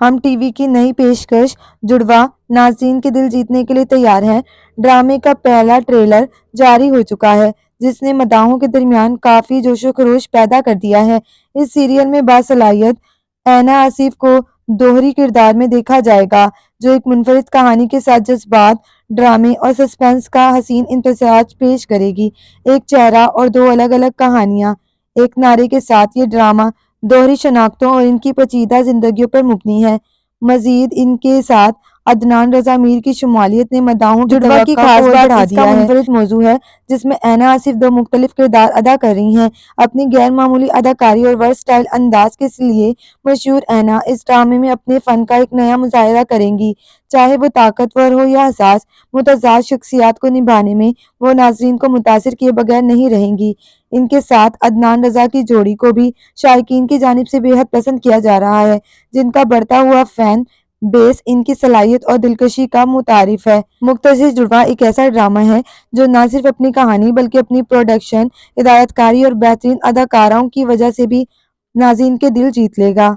ہم T V کی نئی پیشکش جڑواں ناظرین کے دل جیتنے کے لیے تیار ہیں۔ ڈرامے کا پہلا ٹریلر جاری ہو چکا ہے، جس نے مداحوں کے درمیان کافی جوش و خروش پیدا کر دیا ہے۔ اس سیریل میں باصلاحیت اینا آصف کو دوہری کردار میں دیکھا جائے گا، جو ایک منفرد کہانی کے ساتھ جذبات، ڈرامے اور سسپنس کا حسین امتزاج پیش کرے گی۔ ایک چہرہ اور دو الگ الگ کہانیاں، ایک نعرے کے ساتھ یہ ڈرامہ دوہری شناختوں اور ان کی پیچیدہ زندگیوں پر مبنی ہے۔ مزید ان کے ساتھ عدنان رضا میر کی شمولیت نے مداحوں کی توقع کی خاص بات بڑھا دیا ہے۔ منفرد موضوع ہے جس میں اینا آصف دو مختلف کردار ادا کر رہی ہیں۔ اپنی غیر معمولی اداکاری اور ورسٹائل انداز کے لیے مشہور اینا اس ڈرامے میں اپنے فن کا ایک نیا مظاہرہ کریں گی۔ چاہے وہ طاقتور ہو یا حساس، متضاد شخصیات کو نبھانے میں وہ ناظرین کو متاثر کیے بغیر نہیں رہیں گی۔ ان کے ساتھ عدنان رضا کی جوڑی کو بھی شائقین کی جانب سے بے حد پسند کیا جا رہا ہے، جن کا بڑھتا ہوا فین بیس ان کی صلاحیت اور دلکشی کا متعارف ہے۔ مختصر جڑواں ایک ایسا ڈرامہ ہے جو نہ صرف اپنی کہانی بلکہ اپنی پروڈکشن، ہدایت کاری اور بہترین اداکاروں کی وجہ سے بھی ناظرین کے دل جیت لے گا۔